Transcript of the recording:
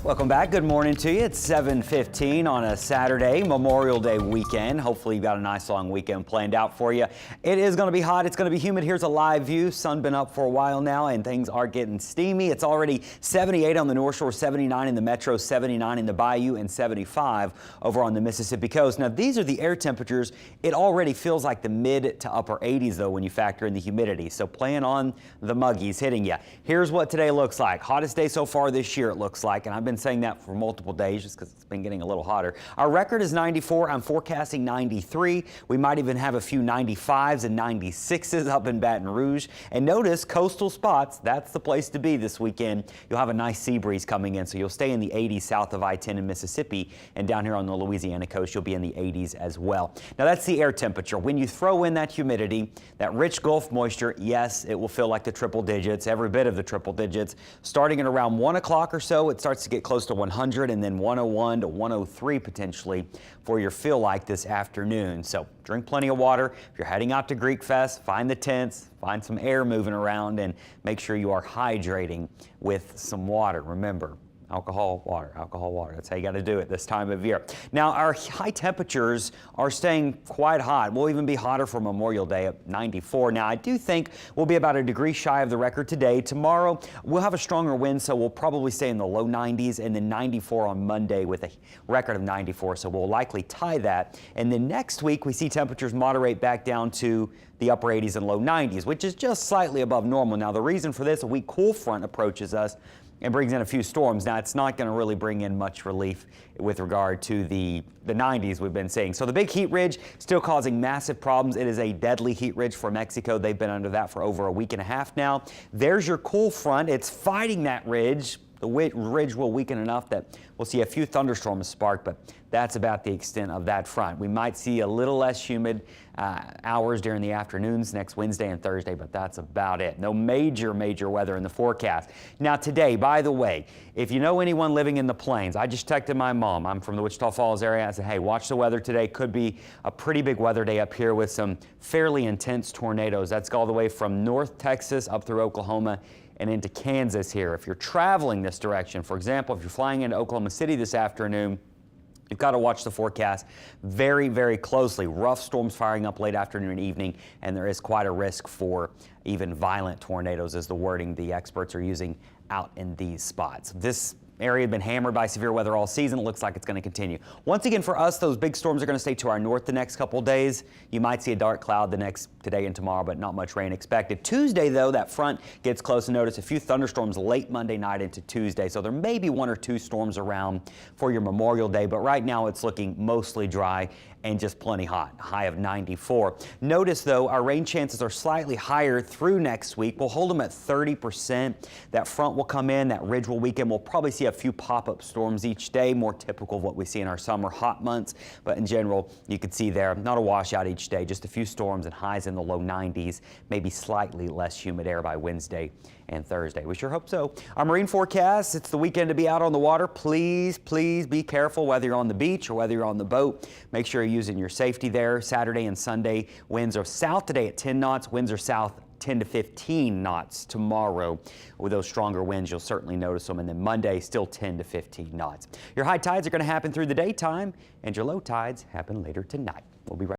Welcome back. Good morning to you. It's 7:15 on a Saturday, Memorial Day weekend. Hopefully you've got a nice long weekend planned out for you. It is going to be hot. It's going to be humid. Here's a live view. Sun been up for a while now and things are getting steamy. It's already 78 on the North Shore, 79 in the Metro, 79 in the Bayou, and 75 over on the Mississippi coast. Now these are the air temperatures. It already feels like the mid to upper 80s though when you factor in the humidity. So plan on the muggies hitting you. Here's what today looks like. Hottest day so far this year it looks like, and I've been saying that for multiple days just because it's been getting a little hotter. Our record is 94. I'm forecasting 93. We might even have a few 95s and 96s up in Baton Rouge. And notice coastal spots, that's the place to be this weekend. You'll have a nice sea breeze coming in, so you'll stay in the 80s south of I-10 in Mississippi, and down here on the Louisiana coast you'll be in the 80s as well. Now that's the air temperature. When you throw in that humidity, that rich Gulf moisture, yes, it will feel like the triple digits, every bit of the triple digits. Starting at around 1 o'clock or so, it starts to get close to 100 and then 101 to 103 potentially for your feel like this afternoon. So drink plenty of water. If you're heading out to Greek Fest, find the tents, find some air moving around, and make sure you are hydrating with some water. Remember, alcohol, water, alcohol, water. That's how you got to do it this time of year. Now, our high temperatures are staying quite hot. We'll even be hotter for Memorial Day at 94. Now, I do think we'll be about a degree shy of the record today. Tomorrow, we'll have a stronger wind, so we'll probably stay in the low 90s, and then 94 on Monday with a record of 94, so we'll likely tie that. And then next week, we see temperatures moderate back down to the upper 80s and low 90s, which is just slightly above normal. Now, the reason for this, a weak cool front approaches us and brings in a few storms. Now, it's not going to really bring in much relief with regard to the 90s we've been seeing. So the big heat ridge still causing massive problems. It is a deadly heat ridge for Mexico. They've been under that for over a week and a half now. There's your cool front. It's fighting that ridge. The ridge will weaken enough that we'll see a few thunderstorms spark, but that's about the extent of that front. We might see a little less humid hours during the afternoons next Wednesday and Thursday, but that's about it. No major weather in the forecast. Now today, by the way, if you know anyone living in the plains, I just texted my mom. I'm from the Wichita Falls area. I said, hey, watch the weather today. Could be a pretty big weather day up here with some fairly intense tornadoes. That's all the way from North Texas up through Oklahoma and into Kansas here. If you're traveling this direction, for example, if you're flying into Oklahoma City this afternoon, you've got to watch the forecast very closely. Rough storms firing up late afternoon and evening, and there is quite a risk for even violent tornadoes is the wording the experts are using out in these spots. This area had been hammered by severe weather all season. It looks like it's going to continue. Once again, for us, those big storms are going to stay to our north the next couple days. You might see a dark cloud today and tomorrow, but not much rain expected. Tuesday, though, that front gets close, and notice a few thunderstorms late Monday night into Tuesday. So there may be 1 or 2 storms around for your Memorial Day, but right now it's looking mostly dry and just plenty hot, high of 94. Notice, though, our rain chances are slightly higher through next week. We'll hold them at 30%. That front will come in, that ridge will weaken. We'll probably see a few pop-up storms each day, more typical of what we see in our summer hot months. But in general, you can see there, not a washout each day, just a few storms and highs in the low 90s, maybe slightly less humid air by Wednesday and Thursday. We sure hope so. Our marine forecast, it's the weekend to be out on the water. Please be careful whether you're on the beach or whether you're on the boat. Make sure you're using your safety there. Saturday and Sunday, winds are south today at 10 knots. Winds are south 10 to 15 knots tomorrow. With those stronger winds, you'll certainly notice them. And then Monday, still 10 to 15 knots. Your high tides are going to happen through the daytime, and your low tides happen later tonight. We'll be right back.